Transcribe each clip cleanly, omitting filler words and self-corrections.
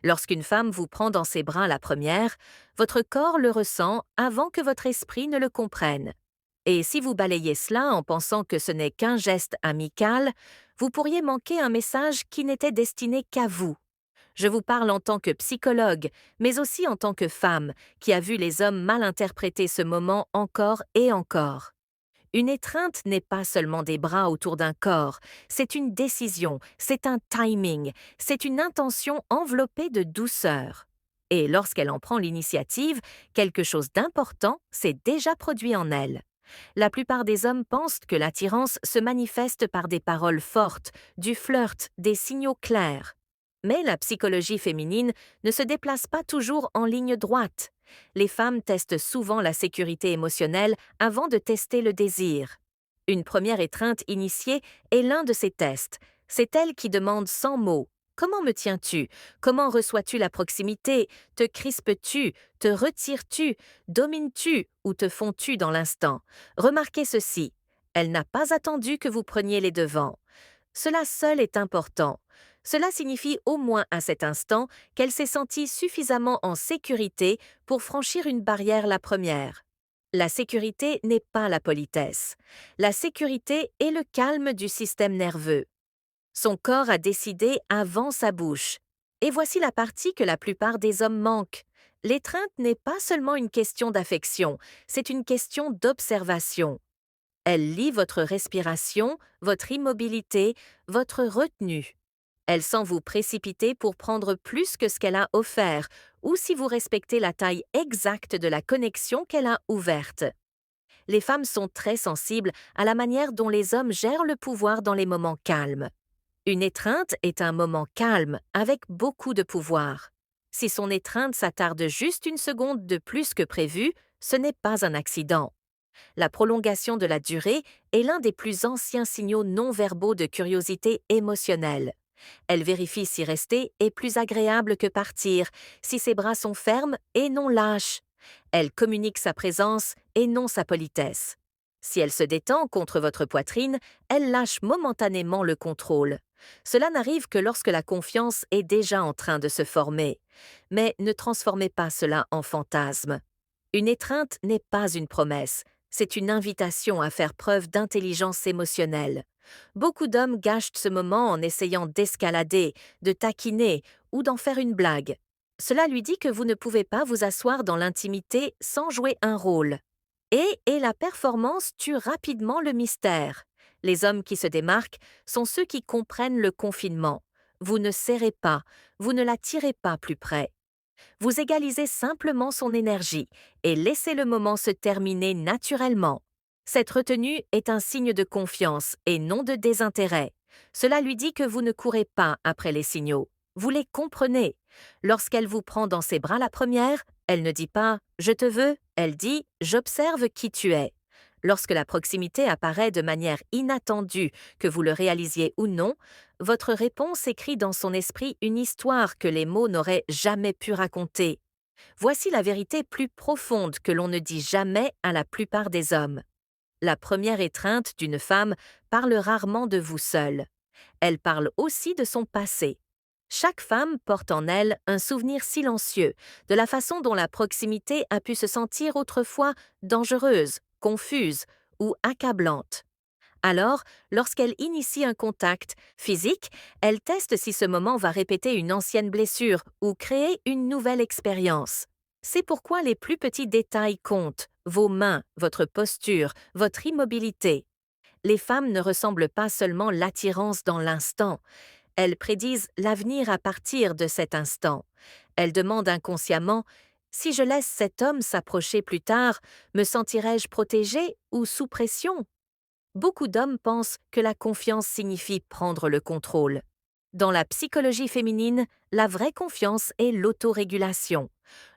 Lorsqu'une femme vous prend dans ses bras la première, votre corps le ressent avant que votre esprit ne le comprenne. Et si vous balayez cela en pensant que ce n'est qu'un geste amical, vous pourriez manquer un message qui n'était destiné qu'à vous. Je vous parle en tant que psychologue, mais aussi en tant que femme, qui a vu les hommes mal interpréter ce moment encore et encore. Une étreinte n'est pas seulement des bras autour d'un corps, c'est une décision, c'est un timing, c'est une intention enveloppée de douceur. Et lorsqu'elle en prend l'initiative, quelque chose d'important s'est déjà produit en elle. La plupart des hommes pensent que l'attirance se manifeste par des paroles fortes, du flirt, des signaux clairs. Mais la psychologie féminine ne se déplace pas toujours en ligne droite. Les femmes testent souvent la sécurité émotionnelle avant de tester le désir. Une première étreinte initiée est l'un de ces tests. C'est elle qui demande sans mots: comment me tiens-tu? Comment reçois-tu la proximité? Te crispes-tu? Te retires-tu? Domines-tu ou te fonds-tu dans l'instant? Remarquez ceci. Elle n'a pas attendu que vous preniez les devants. Cela seul est important. Cela signifie au moins à cet instant qu'elle s'est sentie suffisamment en sécurité pour franchir une barrière la première. La sécurité n'est pas la politesse. La sécurité est le calme du système nerveux. Son corps a décidé avant sa bouche. Et voici la partie que la plupart des hommes manquent. L'étreinte n'est pas seulement une question d'affection, c'est une question d'observation. Elle lit votre respiration, votre immobilité, votre retenue. Elle sent vous précipiter pour prendre plus que ce qu'elle a offert, ou si vous respectez la taille exacte de la connexion qu'elle a ouverte. Les femmes sont très sensibles à la manière dont les hommes gèrent le pouvoir dans les moments calmes. Une étreinte est un moment calme, avec beaucoup de pouvoir. Si son étreinte s'attarde juste une seconde de plus que prévu, ce n'est pas un accident. La prolongation de la durée est l'un des plus anciens signaux non-verbaux de curiosité émotionnelle. Elle vérifie si rester est plus agréable que partir, si ses bras sont fermes et non lâches. Elle communique sa présence et non sa politesse. Si elle se détend contre votre poitrine, elle lâche momentanément le contrôle. Cela n'arrive que lorsque la confiance est déjà en train de se former. Mais ne transformez pas cela en fantasme. Une étreinte n'est pas une promesse, c'est une invitation à faire preuve d'intelligence émotionnelle. Beaucoup d'hommes gâchent ce moment en essayant d'escalader, de taquiner ou d'en faire une blague. Cela lui dit que vous ne pouvez pas vous asseoir dans l'intimité sans jouer un rôle. Et la performance tue rapidement le mystère. Les hommes qui se démarquent sont ceux qui comprennent le confinement. Vous ne serrez pas, vous ne la tirez pas plus près. Vous égalisez simplement son énergie et laissez le moment se terminer naturellement. Cette retenue est un signe de confiance et non de désintérêt. Cela lui dit que vous ne courez pas après les signaux. Vous les comprenez. Lorsqu'elle vous prend dans ses bras la première, elle ne dit pas « je te veux », elle dit « j'observe qui tu es ». Lorsque la proximité apparaît de manière inattendue, que vous le réalisiez ou non, votre réponse écrit dans son esprit une histoire que les mots n'auraient jamais pu raconter. Voici la vérité plus profonde que l'on ne dit jamais à la plupart des hommes. La première étreinte d'une femme parle rarement de vous seul. Elle parle aussi de son passé. Chaque femme porte en elle un souvenir silencieux de la façon dont la proximité a pu se sentir autrefois dangereuse, confuse ou accablante. Alors, lorsqu'elle initie un contact physique, elle teste si ce moment va répéter une ancienne blessure ou créer une nouvelle expérience. C'est pourquoi les plus petits détails comptent: vos mains, votre posture, votre immobilité. Les femmes ne ressemblent pas seulement l'attirance dans l'instant, elles prédisent l'avenir à partir de cet instant. Elles demandent inconsciemment: si je laisse cet homme s'approcher plus tard, me sentirai-je protégée ou sous pression? Beaucoup d'hommes pensent que la confiance signifie prendre le contrôle. Dans la psychologie féminine, la vraie confiance est l'autorégulation.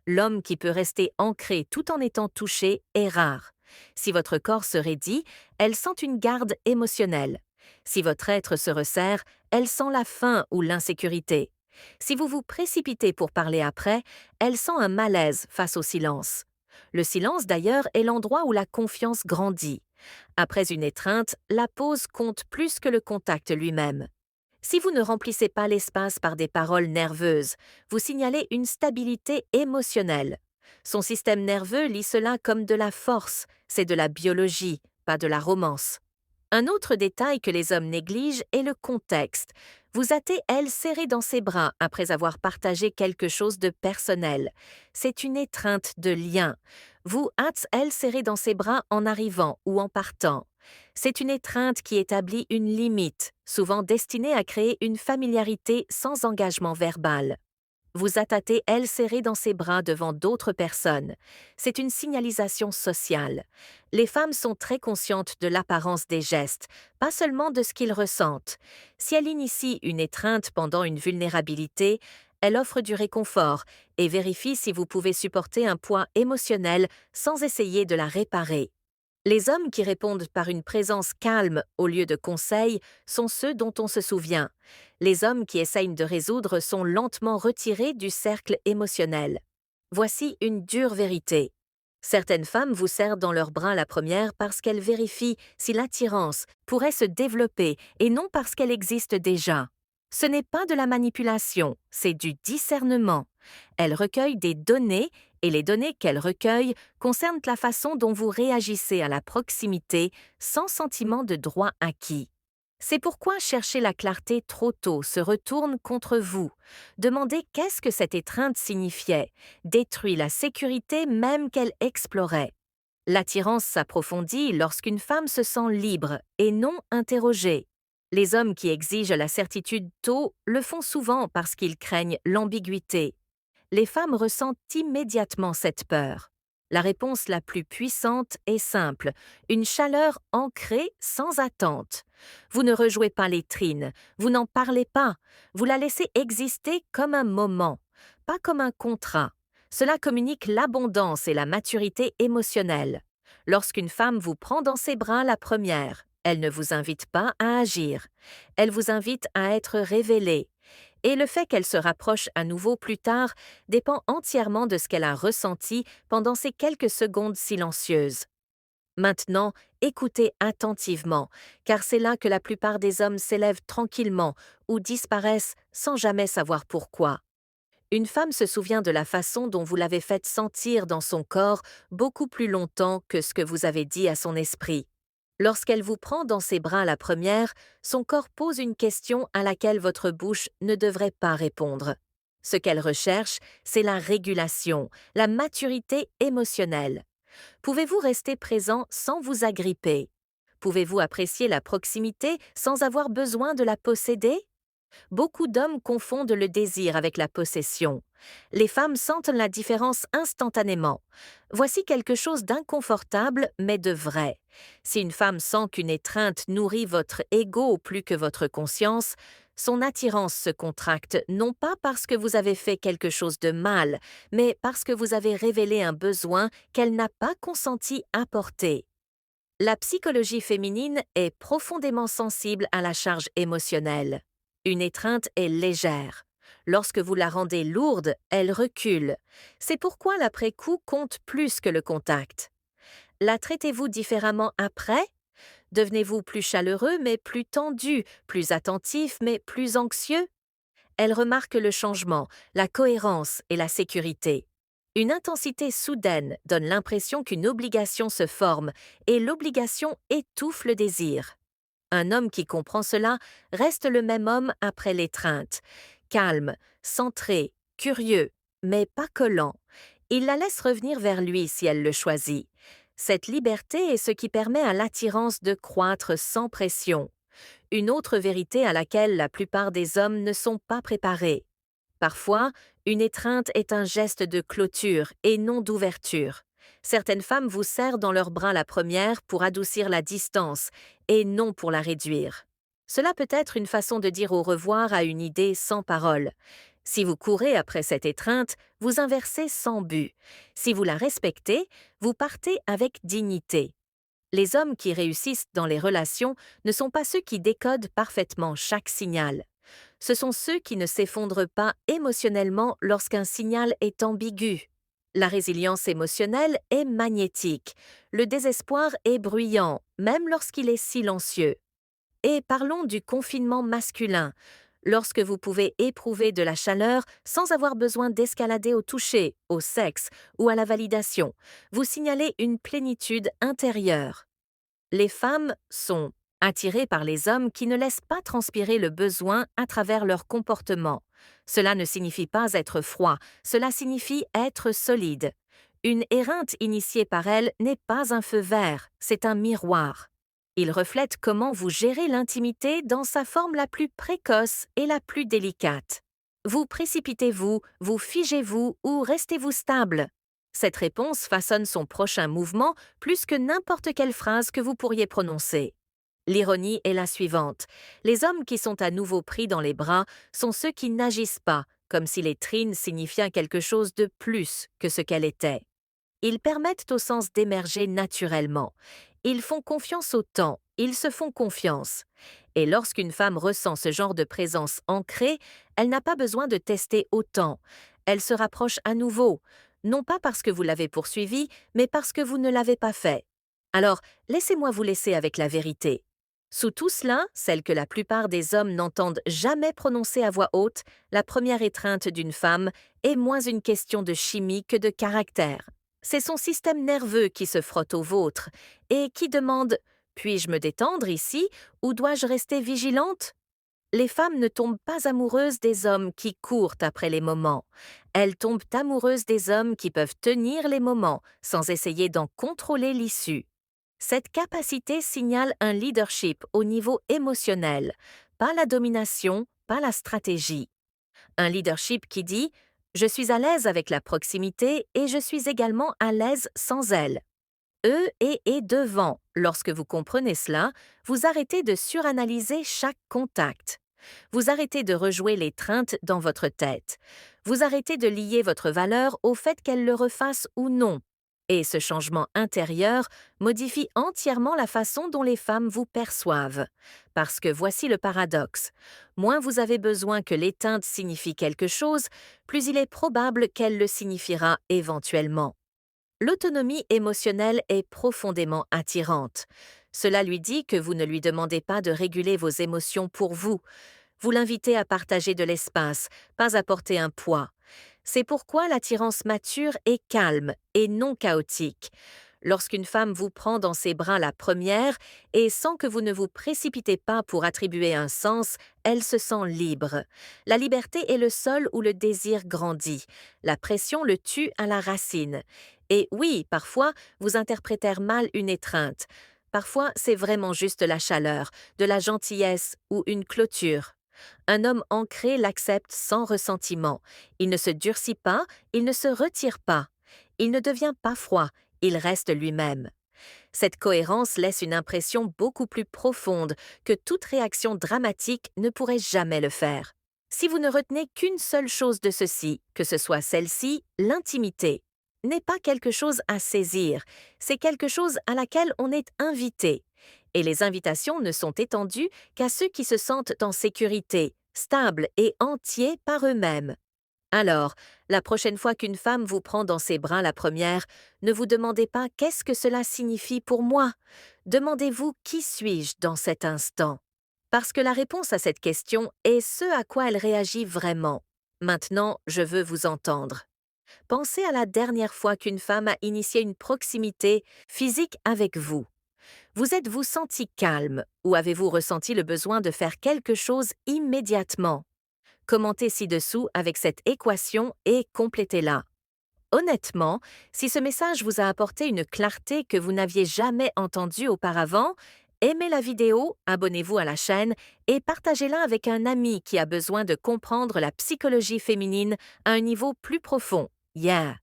L'homme qui peut rester ancré tout en étant touché est rare. Si votre corps se raidit, elle sent une garde émotionnelle. Si votre être se resserre, elle sent la faim ou l'insécurité. Si vous vous précipitez pour parler après, elle sent un malaise face au silence. Le silence, d'ailleurs, est l'endroit où la confiance grandit. Après une étreinte, la pause compte plus que le contact lui-même. Si vous ne remplissez pas l'espace par des paroles nerveuses, vous signalez une stabilité émotionnelle. Son système nerveux lit cela comme de la force, c'est de la biologie, pas de la romance. Un autre détail que les hommes négligent est le contexte. Vous hâtez elle serrée dans ses bras après avoir partagé quelque chose de personnel. C'est une étreinte de lien. Vous hâte elle serrée dans ses bras en arrivant ou en partant. C'est une étreinte qui établit une limite, souvent destinée à créer une familiarité sans engagement verbal. Vous attâtez elle serrée dans ses bras devant d'autres personnes. C'est une signalisation sociale. Les femmes sont très conscientes de l'apparence des gestes, pas seulement de ce qu'ils ressentent. Si elle initie une étreinte pendant une vulnérabilité, elle offre du réconfort et vérifie si vous pouvez supporter un poids émotionnel sans essayer de la réparer. Les hommes qui répondent par une présence calme au lieu de conseils sont ceux dont on se souvient. Les hommes qui essayent de résoudre sont lentement retirés du cercle émotionnel. Voici une dure vérité. Certaines femmes vous serrent dans leurs bras la première parce qu'elles vérifient si l'attirance pourrait se développer et non parce qu'elle existe déjà. Ce n'est pas de la manipulation, c'est du discernement. Elles recueillent des données et les données qu'elles recueillent concernent la façon dont vous réagissez à la proximité sans sentiment de droit acquis. C'est pourquoi chercher la clarté trop tôt se retourne contre vous. Demander qu'est-ce que cette étreinte signifiait détruit la sécurité même qu'elle explorait. L'attirance s'approfondit lorsqu'une femme se sent libre et non interrogée. Les hommes qui exigent la certitude tôt le font souvent parce qu'ils craignent l'ambiguïté. Les femmes ressentent immédiatement cette peur. La réponse la plus puissante est simple, une chaleur ancrée sans attente. Vous ne rejouez pas les trines, vous n'en parlez pas, vous la laissez exister comme un moment, pas comme un contrat. Cela communique l'abondance et la maturité émotionnelle. Lorsqu'une femme vous prend dans ses bras la première, elle ne vous invite pas à agir, elle vous invite à être révélée. Et le fait qu'elle se rapproche à nouveau plus tard dépend entièrement de ce qu'elle a ressenti pendant ces quelques secondes silencieuses. Maintenant, écoutez attentivement, car c'est là que la plupart des hommes s'élèvent tranquillement ou disparaissent sans jamais savoir pourquoi. Une femme se souvient de la façon dont vous l'avez faite sentir dans son corps beaucoup plus longtemps que ce que vous avez dit à son esprit. Lorsqu'elle vous prend dans ses bras la première, son corps pose une question à laquelle votre bouche ne devrait pas répondre. Ce qu'elle recherche, c'est la régulation, la maturité émotionnelle. Pouvez-vous rester présent sans vous agripper? Pouvez-vous apprécier la proximité sans avoir besoin de la posséder? Beaucoup d'hommes confondent le désir avec la possession. Les femmes sentent la différence instantanément. Voici quelque chose d'inconfortable, mais de vrai. Si une femme sent qu'une étreinte nourrit votre ego plus que votre conscience, son attirance se contracte non pas parce que vous avez fait quelque chose de mal, mais parce que vous avez révélé un besoin qu'elle n'a pas consenti à porter. La psychologie féminine est profondément sensible à la charge émotionnelle. Une étreinte est légère. Lorsque vous la rendez lourde, elle recule. C'est pourquoi l'après-coup compte plus que le contact. La traitez-vous différemment après? Devenez-vous plus chaleureux mais plus tendu, plus attentif mais plus anxieux? Elle remarque le changement, la cohérence et la sécurité. Une intensité soudaine donne l'impression qu'une obligation se forme et l'obligation étouffe le désir. Un homme qui comprend cela reste le même homme après l'étreinte, calme, centré, curieux, mais pas collant. Il la laisse revenir vers lui si elle le choisit. Cette liberté est ce qui permet à l'attirance de croître sans pression. Une autre vérité à laquelle la plupart des hommes ne sont pas préparés. Parfois, une étreinte est un geste de clôture et non d'ouverture. Certaines femmes vous serrent dans leurs bras la première pour adoucir la distance et non pour la réduire. Cela peut être une façon de dire au revoir à une idée sans parole. Si vous courez après cette étreinte, vous inversez sans but. Si vous la respectez, vous partez avec dignité. Les hommes qui réussissent dans les relations ne sont pas ceux qui décodent parfaitement chaque signal. Ce sont ceux qui ne s'effondrent pas émotionnellement lorsqu'un signal est ambigu. La résilience émotionnelle est magnétique. Le désespoir est bruyant, même lorsqu'il est silencieux. Et parlons du confinement masculin, lorsque vous pouvez éprouver de la chaleur sans avoir besoin d'escalader au toucher, au sexe ou à la validation. Vous signalez une plénitude intérieure. Les femmes sont attirées par les hommes qui ne laissent pas transpirer le besoin à travers leur comportement. Cela ne signifie pas être froid, cela signifie être solide. Une éreinte initiée par elle n'est pas un feu vert, c'est un miroir. Il reflète comment vous gérez l'intimité dans sa forme la plus précoce et la plus délicate. Vous précipitez-vous, vous figez-vous ou restez-vous stable? Cette réponse façonne son prochain mouvement plus que n'importe quelle phrase que vous pourriez prononcer. L'ironie est la suivante. Les hommes qui sont à nouveau pris dans les bras sont ceux qui n'agissent pas, comme si les trines signifiaient quelque chose de plus que ce qu'elle était. Ils permettent au sens d'émerger naturellement. Ils font confiance au temps, ils se font confiance. Et lorsqu'une femme ressent ce genre de présence ancrée, elle n'a pas besoin de tester autant. Elle se rapproche à nouveau, non pas parce que vous l'avez poursuivie, mais parce que vous ne l'avez pas fait. Alors, laissez-moi vous laisser avec la vérité. Sous tout cela, celle que la plupart des hommes n'entendent jamais prononcer à voix haute, la première étreinte d'une femme est moins une question de chimie que de caractère. C'est son système nerveux qui se frotte au vôtre et qui demande: puis-je me détendre ici ou dois-je rester vigilante? Les femmes ne tombent pas amoureuses des hommes qui courent après les moments. Elles tombent amoureuses des hommes qui peuvent tenir les moments sans essayer d'en contrôler l'issue. Cette capacité signale un leadership au niveau émotionnel, pas la domination, pas la stratégie. Un leadership qui dit: je suis à l'aise avec la proximité et je suis également à l'aise sans elle. Et devant. Lorsque vous comprenez cela, vous arrêtez de suranalyser chaque contact. Vous arrêtez de rejouer l'étreinte dans votre tête. Vous arrêtez de lier votre valeur au fait qu'elle le refasse ou non. Et ce changement intérieur modifie entièrement la façon dont les femmes vous perçoivent. Parce que voici le paradoxe. Moins vous avez besoin que l'étreinte signifie quelque chose, plus il est probable qu'elle le signifiera éventuellement. L'autonomie émotionnelle est profondément attirante. Cela lui dit que vous ne lui demandez pas de réguler vos émotions pour vous. Vous l'invitez à partager de l'espace, pas à porter un poids. C'est pourquoi l'attirance mature est calme et non chaotique. Lorsqu'une femme vous prend dans ses bras la première et sans que vous ne vous précipitez pas pour attribuer un sens, elle se sent libre. La liberté est le sol où le désir grandit. La pression le tue à la racine. Et oui, parfois, vous interprétez mal une étreinte. Parfois, c'est vraiment juste la chaleur, de la gentillesse ou une clôture. Un homme ancré l'accepte sans ressentiment. Il ne se durcit pas, il ne se retire pas. Il ne devient pas froid, il reste lui-même. Cette cohérence laisse une impression beaucoup plus profonde que toute réaction dramatique ne pourrait jamais le faire. Si vous ne retenez qu'une seule chose de ceci, que ce soit celle-ci, l'intimité, n'est pas quelque chose à saisir, c'est quelque chose à laquelle on est invité. Et les invitations ne sont étendues qu'à ceux qui se sentent en sécurité, stables et entiers par eux-mêmes. Alors, la prochaine fois qu'une femme vous prend dans ses bras la première, ne vous demandez pas qu'est-ce que cela signifie pour moi. Demandez-vous qui suis-je dans cet instant. Parce que la réponse à cette question est ce à quoi elle réagit vraiment. Maintenant, je veux vous entendre. Pensez à la dernière fois qu'une femme a initié une proximité physique avec vous. Vous êtes-vous senti calme ou avez-vous ressenti le besoin de faire quelque chose immédiatement? Commentez ci-dessous avec cette équation et complétez-la. Honnêtement, si ce message vous a apporté une clarté que vous n'aviez jamais entendue auparavant, aimez la vidéo, abonnez-vous à la chaîne et partagez-la avec un ami qui a besoin de comprendre la psychologie féminine à un niveau plus profond. Yeah!